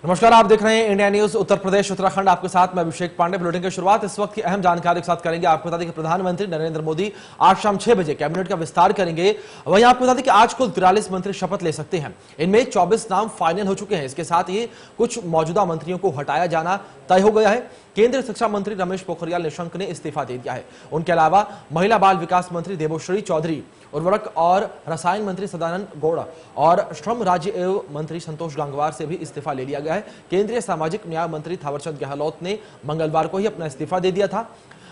नमस्कार, आप देख रहे हैं इंडिया न्यूज उत्तर प्रदेश उत्तराखंड। आपके साथ मैं अभिषेक पांडे। बुलेटिन की शुरुआत इस वक्त की अहम जानकारी के साथ करेंगे। आपको बता दें कि प्रधानमंत्री नरेंद्र मोदी आज शाम 6 बजे कैबिनेट का विस्तार करेंगे। वहीं आपको बता दें कि आज कुल 43 मंत्री शपथ ले सकते हैं। इनमें 24 नाम फाइनल हो चुके हैं। इसके साथ ही कुछ मौजूदा मंत्रियों को हटाया जाना तय हो गया है। केंद्रीय शिक्षा मंत्री रमेश पोखरियाल निशंक ने इस्तीफा दे दिया है। उनके अलावा महिला बाल विकास मंत्री देबोश्री चौधरी, उर्वरक और रसायन मंत्री सदानंद गौड़ा और श्रम राज्य एवं मंत्री संतोष गंगवार से भी इस्तीफा ले लिया गया है। केंद्रीय सामाजिक न्याय मंत्री थावरचंद गहलोत ने मंगलवार को ही अपना इस्तीफा दे दिया था।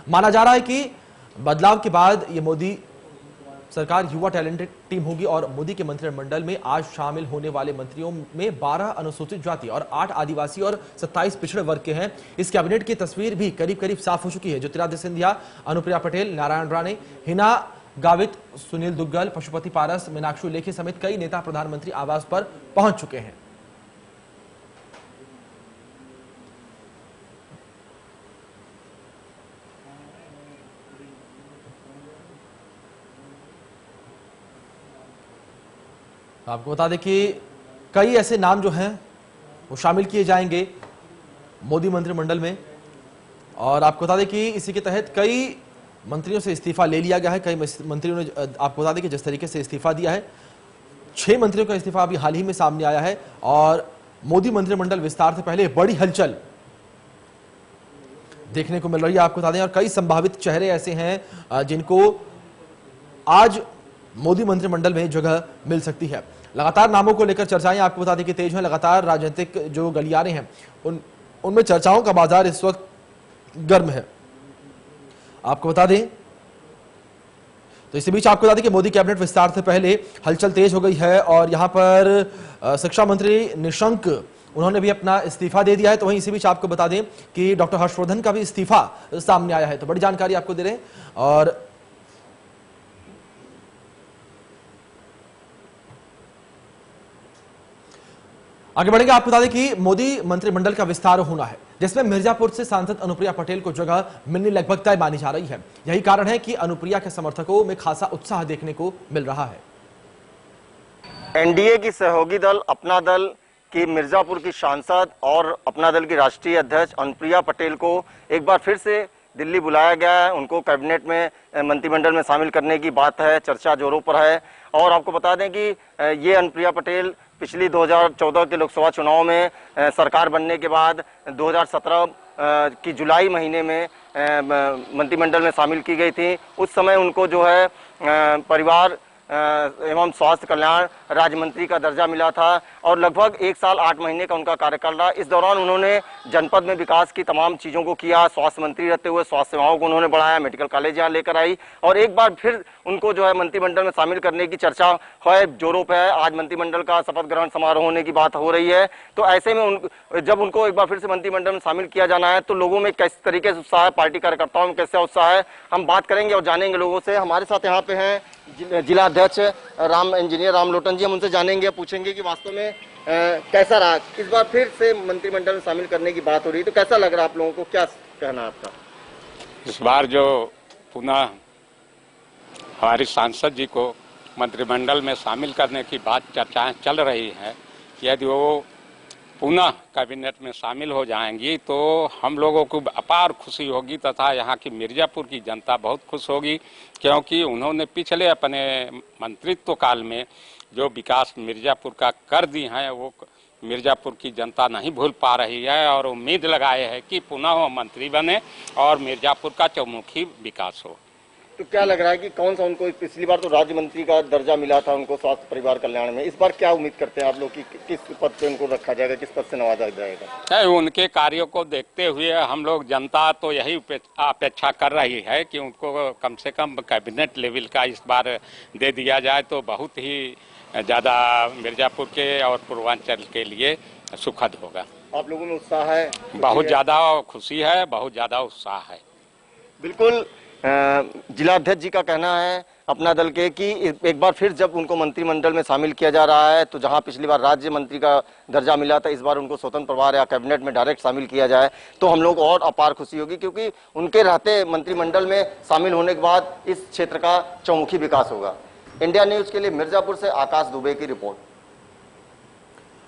माना जा रहा है कि बदलाव के बाद ये मोदी सरकार युवा टैलेंटेड टीम होगी और मोदी के मंत्रिमंडल में आज शामिल होने वाले मंत्रियों में 12 अनुसूचित जाति और 8 आदिवासी और 27 पिछड़े वर्ग के हैं। इस कैबिनेट की तस्वीर भी करीब करीब साफ हो चुकी है। ज्योतिरादित्य सिंधिया, अनुप्रिया पटेल, नारायण राणे, हिना गावित, सुनील दुग्गल, पशुपति पारस, मीनाक्षी लेखी समेत कई नेता प्रधानमंत्री आवास पर पहुंच चुके हैं। आपको बता दें कि कई ऐसे नाम जो हैं वो शामिल किए जाएंगे मोदी मंत्रिमंडल में। और आपको बता दें कि इसी के तहत कई मंत्रियों से इस्तीफा ले लिया गया है। कई मंत्रियों ने, आपको बता दें कि जिस तरीके से इस्तीफा दिया है, 6 मंत्रियों का इस्तीफा अभी हाल ही में सामने आया है। और मोदी मंत्रिमंडल विस्तार से पहले बड़ी हलचल देखने को मिल रही है। आपको बता दें, और कई संभावित चेहरे ऐसे हैं जिनको आज मोदी मंत्रिमंडल में जगह मिल सकती है। लगातार नामों को लेकर चर्चाएं आपको बता दें कि तेज हैं। लगातार राजनीतिक जो गलियारे हैं उनमें चर्चाओं का बाजार इस वक्त गर्म है। आपको बता दें, तो इसी बीच आपको बता दें कि मोदी कैबिनेट विस्तार से पहले हलचल तेज हो गई है। और यहां पर शिक्षा मंत्री निशंक, उन्होंने भी अपना इस्तीफा दे दिया है। तो वहीं इसी बीच आपको बता दें कि डॉक्टर हर्षवर्धन का भी इस्तीफा सामने आया है। तो बड़ी जानकारी आपको दे रहे हैं। और आगे बढ़ेंगे। आपको बता दें कि मोदी मंत्रिमंडल का विस्तार होना है, जिसमें मिर्जापुर से सांसद अनुप्रिया पटेल को जगह मिलनी लगभग तय मानी जा रही है। यही कारण है कि अनुप्रिया के समर्थकों में खासा उत्साह देखने को मिल रहा है। एनडीए की सहयोगी दल अपना दल की मिर्जापुर की सांसद और अपना दल की राष्ट्रीय अध्यक्ष अनुप्रिया पटेल को एक बार फिर से दिल्ली बुलाया गया है। उनको कैबिनेट में, मंत्रिमंडल में शामिल करने की बात है, चर्चा जोरों पर है। और आपको बता दें कि ये अनुप्रिया पटेल पिछली 2014 के लोकसभा चुनाव में सरकार बनने के बाद 2017 की जुलाई महीने में मंत्रिमंडल में शामिल की गई थी। उस समय उनको जो है परिवार एवं स्वास्थ्य कल्याण राज्य मंत्री का दर्जा मिला था और लगभग 1 साल 8 महीने का उनका कार्यकाल रहा। इस दौरान उन्होंने जनपद में विकास की तमाम चीज़ों को किया। स्वास्थ्य मंत्री रहते हुए स्वास्थ्य सेवाओं को उन्होंने बढ़ाया, मेडिकल कॉलेज यहाँ लेकर आई और एक बार फिर उनको जो है मंत्रिमंडल में शामिल करने की चर्चा है, जोरों पर है। आज मंत्रिमंडल का शपथ ग्रहण समारोह होने की बात हो रही है। तो ऐसे में जब उनको एक बार फिर से मंत्रिमंडल में शामिल किया जाना है तो लोगों में किस तरीके से उत्साह है, पार्टी कार्यकर्ताओं में कैसा उत्साह है, हम बात करेंगे और जानेंगे लोगों से। हमारे साथ यहाँ पे हैं जिला अध्यक्ष इंजीनियर राम लोटन जी। हम उनसे जानेंगे, पूछेंगे कि वास्तव में कैसा रहा। इस बार फिर से मंत्रिमंडल में शामिल करने की बात हो रही है, तो कैसा लग रहा है आप लोगों को, क्या कहना है आपका? इस बार जो पुनः हमारी सांसद जी को मंत्रिमंडल में शामिल करने की बात चर्चाएं चल रही है, यदि वो पुनः कैबिनेट में शामिल हो जाएंगी तो हम लोगों को अपार खुशी होगी तथा यहाँ की मिर्जापुर की जनता बहुत खुश होगी, क्योंकि उन्होंने पिछले अपने मंत्रित्व काल में जो विकास मिर्जापुर का कर दी है वो मिर्जापुर की जनता नहीं भूल पा रही है और उम्मीद लगाए है कि पुनः वो मंत्री बने और मिर्जापुर का चौमुखी विकास हो। तो क्या लग रहा है कि कौन सा, उनको पिछली बार तो राज्य मंत्री का दर्जा मिला था उनको स्वास्थ्य परिवार कल्याण में, इस बार क्या उम्मीद करते हैं आप लोग कि किस पद पे उनको रखा जाएगा, किस पद से नवाजा जाएगा? उनके कार्यों को देखते हुए हम लोग, जनता तो यही अपेक्षा कर रही है कि उनको कम से कम कैबिनेट लेवल का इस बार दे दिया जाए तो बहुत ही ज़्यादा मिर्जापुर के और पूर्वांचल के लिए सुखद होगा। आप लोगों में उत्साह है? बहुत ज़्यादा खुशी है, बहुत ज़्यादा उत्साह है। बिल्कुल, जिला अध्यक्ष जी का कहना है अपना दल के कि एक बार फिर जब उनको मंत्रिमंडल में शामिल किया जा रहा है तो जहां पिछली बार राज्य मंत्री का दर्जा मिला था, इस बार उनको स्वतंत्र प्रभार या कैबिनेट में डायरेक्ट शामिल किया जाए तो हम लोग और अपार खुशी होगी, क्योंकि उनके रहते मंत्रिमंडल में शामिल होने के बाद इस क्षेत्र का चौमुखी विकास होगा। इंडिया न्यूज के लिए मिर्जापुर से आकाश दुबे की रिपोर्ट।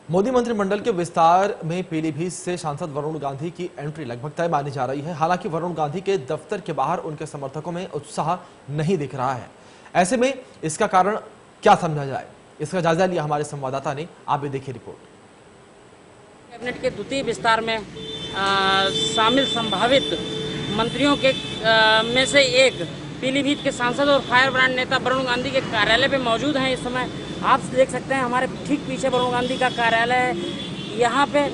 मोदी मंत्रिमंडल के विस्तार में पीलीभीत से सांसद वरुण गांधी की एंट्री लगभग तय मानी जा रही है। हालांकि वरुण गांधी के दफ्तर के बाहर उनके समर्थकों में उत्साह नहीं दिख रहा है। ऐसे में इसका कारण क्या समझा जाए, इसका जायजा लिया हमारे संवाददाता ने। आप भी देखिए रिपोर्ट। कैबिनेट के द्वितीय विस्तार में शामिल संभावित मंत्रियों के में से एक पीलीभीत के सांसद और फायर ब्रांड नेता वरुण गांधी के कार्यालय पे मौजूद हैं। इस समय आप देख सकते हैं हमारे ठीक पीछे वरुण गांधी का कार्यालय है। यहाँ पे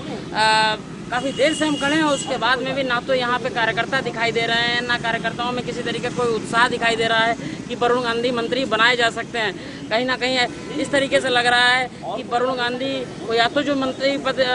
काफ़ी देर से हम खड़े हैं और उसके बाद में भी ना तो यहाँ पे कार्यकर्ता दिखाई दे रहे हैं, ना कार्यकर्ताओं में किसी तरीके का कोई उत्साह दिखाई दे रहा है कि वरुण गांधी मंत्री बनाए जा सकते हैं। कहीं ना कहीं इस तरीके से लग रहा है कि वरुण गांधी को या तो जो मंत्री पद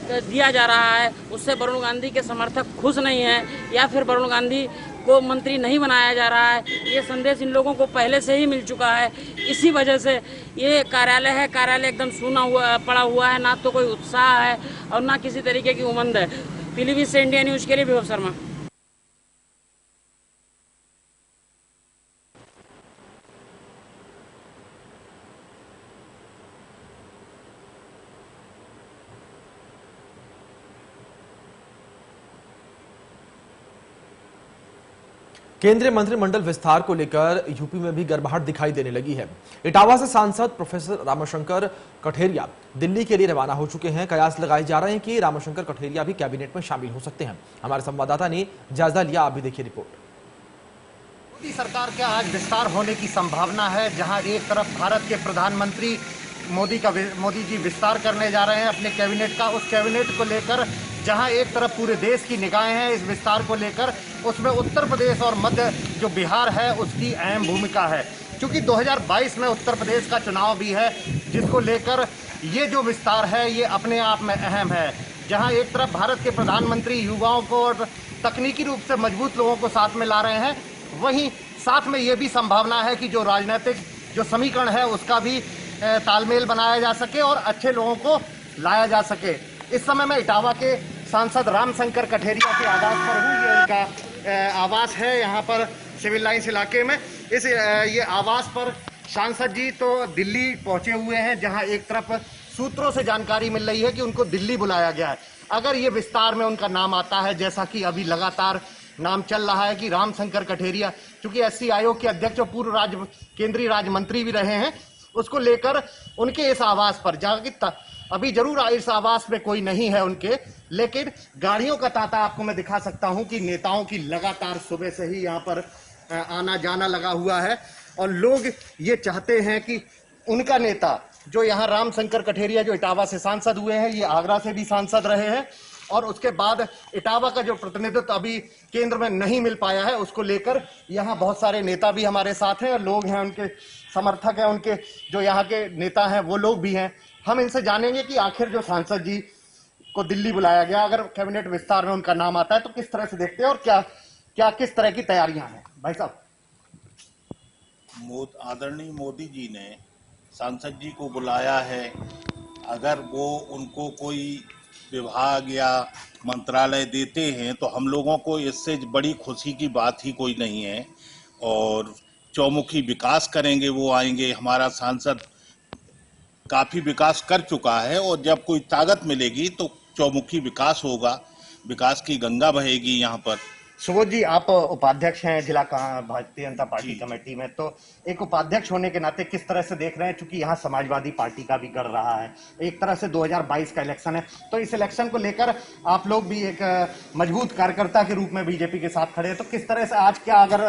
दिया जा रहा है उससे वरुण गांधी के समर्थक खुश नहीं हैं, या फिर वरुण गांधी को मंत्री नहीं बनाया जा रहा है। ये संदेश इन लोगों को पहले से ही मिल चुका है। इसी वजह से ये कार्यालय एकदम सूना पड़ा हुआ है, ना तो कोई उत्साह है और ना किसी तरीके की उमंग है। पीलीभीत से इंडिया न्यूज के लिए विभव शर्मा। केंद्रीय मंत्रिमंडल विस्तार को लेकर यूपी में भी गर्माहट दिखाई देने लगी है। इटावा से सांसद प्रोफेसर रामशंकर कठेरिया दिल्ली के लिए रवाना हो चुके हैं। कयास लगाए जा रहे हैं कि रामशंकर कठेरिया भी कैबिनेट में शामिल हो सकते हैं। हमारे संवाददाता ने जायजा लिया, आप भी देखिए रिपोर्ट। मोदी सरकार का आज विस्तार होने की संभावना है, जहां एक तरफ भारत के प्रधानमंत्री मोदी जी विस्तार करने जा रहे हैं अपने कैबिनेट का। उस कैबिनेट को लेकर जहां एक तरफ पूरे देश की निगाहें हैं इस विस्तार को लेकर, उसमें उत्तर प्रदेश और मध्य जो बिहार है उसकी अहम भूमिका है। क्योंकि 2022 में उत्तर प्रदेश का चुनाव भी है, जिसको लेकर ये जो विस्तार है ये अपने आप में अहम है। जहां एक तरफ भारत के प्रधानमंत्री युवाओं को और तकनीकी रूप से मजबूत लोगों को साथ में ला रहे हैं, वहीं साथ में ये भी संभावना है कि जो राजनीतिक जो समीकरण है उसका भी तालमेल बनाया जा सके और अच्छे लोगों को लाया जा सके। इस समय मैं इटावा के सांसद रामशंकर कठेरिया के आवास पर हूँ। ये उनका आवास है यहाँ पर सिविल लाइंस इलाके में। ये आवास पर सांसद जी तो दिल्ली पहुंचे हुए हैं, जहां एक तरफ सूत्रों से जानकारी मिल रही है कि उनको दिल्ली बुलाया गया है। अगर ये विस्तार में उनका नाम आता है, जैसा कि अभी लगातार नाम चल रहा है कि रामशंकर कठेरिया, चूंकि एससी आयोग के अध्यक्ष और पूर्व केंद्रीय राज्य मंत्री भी रहे हैं, उसको लेकर उनके इस आवास पर जहां अभी जरूर इस आवास में कोई नहीं है उनके, लेकिन गाड़ियों का तांता आपको मैं दिखा सकता हूं कि नेताओं की लगातार सुबह से ही यहां पर आना जाना लगा हुआ है। और लोग ये चाहते हैं कि उनका नेता जो यहाँ रामशंकर कठेरिया जो इटावा से सांसद हुए हैं, ये आगरा से भी सांसद रहे हैं और उसके बाद इटावा का जो प्रतिनिधित्व अभी केंद्र में नहीं मिल पाया है, उसको लेकर यहाँ बहुत सारे नेता भी हमारे साथ हैं और लोग हैं, उनके समर्थक हैं, उनके जो यहाँ के नेता हैं वो लोग भी हैं। हम इनसे जानेंगे कि आखिर जो सांसद जी को दिल्ली बुलाया गया, अगर कैबिनेट विस्तार में उनका नाम आता है तो किस तरह से देखते हैं और क्या किस तरह की तैयारियां हैं। भाई साहब, आदरणीय मोदी जी ने सांसद जी को बुलाया है। अगर वो उनको कोई विभाग या मंत्रालय देते हैं तो हम लोगों को इससे बड़ी खुशी की बात ही कोई नहीं है। और चौमुखी विकास करेंगे वो आएंगे। हमारा सांसद काफी विकास कर चुका है और जब कोई ताकत मिलेगी तो चौमुखी विकास होगा, विकास की गंगा बहेगी यहाँ पर। सुबोध जी, आप उपाध्यक्ष हैं जिला भारतीय जनता पार्टी कमेटी में, तो एक उपाध्यक्ष होने के नाते किस तरह से देख रहे हैं, चूंकि यहाँ समाजवादी पार्टी का भी गढ़ रहा है, एक तरह से 2022 का इलेक्शन है, तो इस इलेक्शन को लेकर आप लोग भी एक मजबूत कार्यकर्ता के रूप में बीजेपी के साथ खड़े हैं, तो किस तरह से आज क्या अगर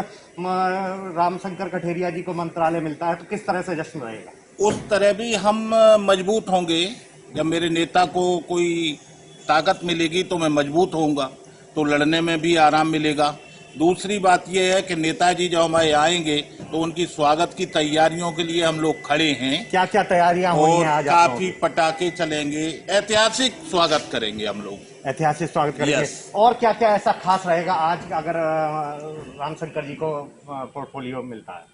रामशंकर कठेरिया जी को मंत्रालय मिलता है तो किस तरह से जश्न रहेगा? उस तरह भी हम मजबूत होंगे। जब मेरे नेता को कोई ताकत मिलेगी तो मैं मजबूत होऊंगा, तो लड़ने में भी आराम मिलेगा। दूसरी बात यह है कि नेताजी जब हमारे आएंगे तो उनकी स्वागत की तैयारियों के लिए हम लोग खड़े हैं। क्या क्या तैयारियां हुई हैं आज? काफी पटाखे चलेंगे, ऐतिहासिक स्वागत करेंगे हम लोग। ऐतिहासिक स्वागत करेंगे। और क्या क्या ऐसा खास रहेगा आज अगर रामशंकर जी को पोर्टफोलियो मिलता है?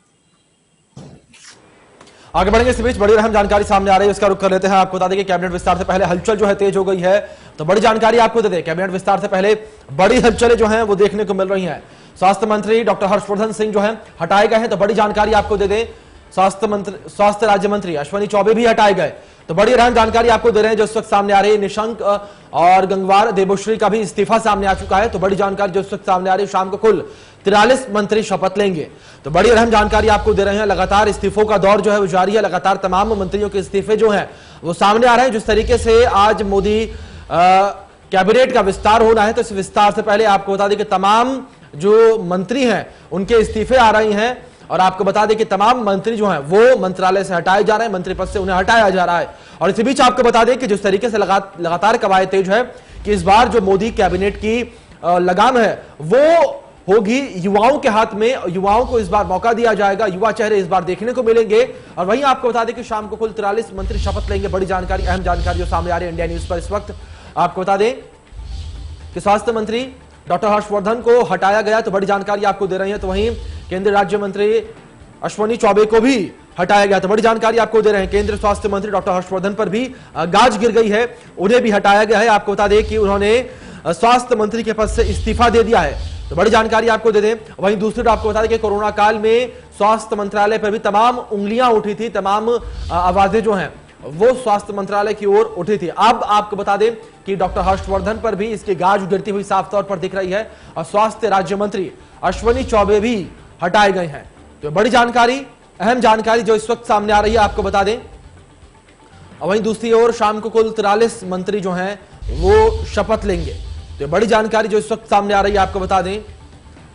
आगे बढ़ेंगे। इस बीच बड़ी अहम जानकारी सामने आ रही है, उसका रुख कर लेते हैं। आपको बता दें कि कैबिनेट विस्तार से पहले हलचल जो है तेज हो गई है, तो बड़ी जानकारी आपको दे दें। कैबिनेट विस्तार से पहले बड़ी हलचलें जो हैं वो देखने को मिल रही हैं। स्वास्थ्य मंत्री डॉक्टर हर्षवर्धन सिंह जो हैं हटाए गए हैं, तो बड़ी जानकारी आपको दे दें। स्वास्थ्य राज्य मंत्री अश्विनी चौबे भी हटाए गए। तो बड़ी अहम जानकारी आपको दे रहे हैं जो इस वक्त सामने आ रही है। निशंक और गंगवार देबोश्री का भी इस्तीफा सामने आ चुका है। तो बड़ी जानकारी जो इस वक्त सामने आ रही है, शाम को कुल 43 मंत्री शपथ लेंगे। तो बड़ी अहम जानकारी आपको दे रहे हैं। लगातार इस्तीफों का दौर जो है वो जारी है। लगातार तमाम मंत्रियों के इस्तीफे जो हैं वो सामने आ रहे हैं। जिस तरीके से आज मोदी कैबिनेट का विस्तार होना है, तो इस विस्तार से पहले आपको बता दें कि तमाम जो मंत्री हैं उनके इस्तीफे आ रही हैं। और आपको बता दें कि तमाम मंत्री जो हैं वो मंत्रालय से हटाए जा रहे हैं, मंत्री पद से उन्हें हटाया जा रहा है। और इसी बीच आपको बता दें कि जिस तरीके से लगातार कवायद तेज है कि इस बार जो मोदी कैबिनेट की लगाम है वो होगी युवाओं के हाथ में। युवाओं को इस बार मौका दिया जाएगा, युवा चेहरे इस बार देखने को मिलेंगे। और वहीं आपको बता दें कि शाम को कुल 43 मंत्री शपथ लेंगे। बड़ी जानकारी, अहम जानकारी जो सामने आ रही है इंडिया न्यूज पर इस वक्त। आपको बता दें कि स्वास्थ्य मंत्री डॉक्टर हर्षवर्धन को हटाया गया, तो बड़ी जानकारी आपको दे रही है। तो वहीं केंद्रीय राज्य मंत्री अश्विनी चौबे को भी हटाया गया, तो बड़ी जानकारी आपको दे रहे हैं। केंद्रीय स्वास्थ्य मंत्री डॉक्टर हर्षवर्धन पर भी गाज गिर गई है, उन्हें भी हटाया गया है। आपको बता दें कि उन्होंने स्वास्थ्य मंत्री के पद से इस्तीफा दे दिया है, तो बड़ी जानकारी आपको दे दें। वहीं दूसरी तरफ आपको बता दें कि कोरोना काल में स्वास्थ्य मंत्रालय पर भी तमाम उंगलियां उठी थी, तमाम आवाजें जो हैं वो स्वास्थ्य मंत्रालय की ओर उठी थी। अब आपको बता दें कि डॉक्टर हर्षवर्धन पर भी इसकी गाज गिरती हुई साफ तौर पर दिख रही है और स्वास्थ्य राज्य मंत्री अश्विनी चौबे भी हटाए गए हैं। तो बड़ी जानकारी, अहम जानकारी जो इस वक्त सामने आ रही है, आपको बता दें। और वहीं दूसरी ओर शाम को कुल 43 मंत्री जो हैं वो शपथ लेंगे। तो बड़ी जानकारी जो इस वक्त सामने आ रही है, आपको बता दें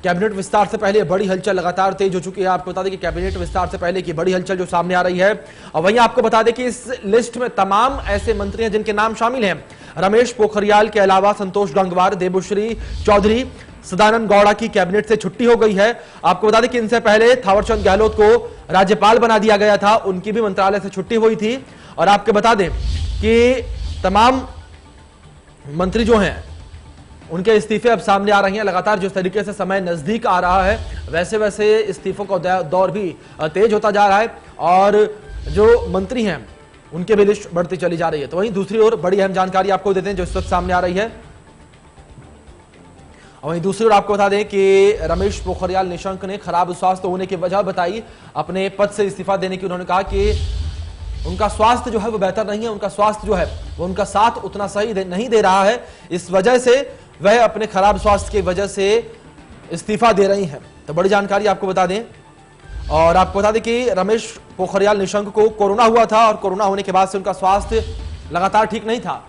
कैबिनेट विस्तार से पहले बड़ी हलचल लगातार तेज हो चुकी है। आपको बता दें कि कैबिनेट विस्तार से पहले की बड़ी हलचल जो सामने आ रही है। और वहीं आपको बता दें कि इस लिस्ट में तमाम ऐसे मंत्री हैं जिनके नाम शामिल हैं। रमेश पोखरियाल के अलावा संतोष गंगवार, देबोश्री चौधरी, सदानंद गौड़ा की कैबिनेट से छुट्टी हो गई है। आपको बता दें कि इनसे पहले थावरचंद गहलोत को राज्यपाल बना दिया गया था, उनकी भी मंत्रालय से छुट्टी हुई थी। और आपको बता दें कि तमाम मंत्री जो हैं उनके इस्तीफे अब सामने आ रही हैं। लगातार जिस तरीके से समय नजदीक आ रहा है वैसे वैसे इस्तीफों का दौर भी तेज होता जा रहा है और जो मंत्री हैं उनके भी लिस्ट बढ़ती चली जा रही है। तो वहीं दूसरी ओर बड़ी अहम जानकारी आपको देते हैं जो इस वक्त सामने आ रही है। वहीं दूसरी ओर आपको बता दें कि रमेश पोखरियाल निशंक ने खराब स्वास्थ्य होने की वजह बताई अपने पद से इस्तीफा देने की। उन्होंने कहा कि उनका स्वास्थ्य जो है वो बेहतर नहीं है, उनका स्वास्थ्य जो है वो उनका साथ उतना सही नहीं दे रहा है, इस वजह से वह अपने खराब स्वास्थ्य की वजह से इस्तीफा दे रही हैं। तो बड़ी जानकारी आपको बता दें। और आपको बता दें कि रमेश पोखरियाल निशंक को कोरोना हुआ था और कोरोना होने के बाद से उनका स्वास्थ्य लगातार ठीक नहीं था।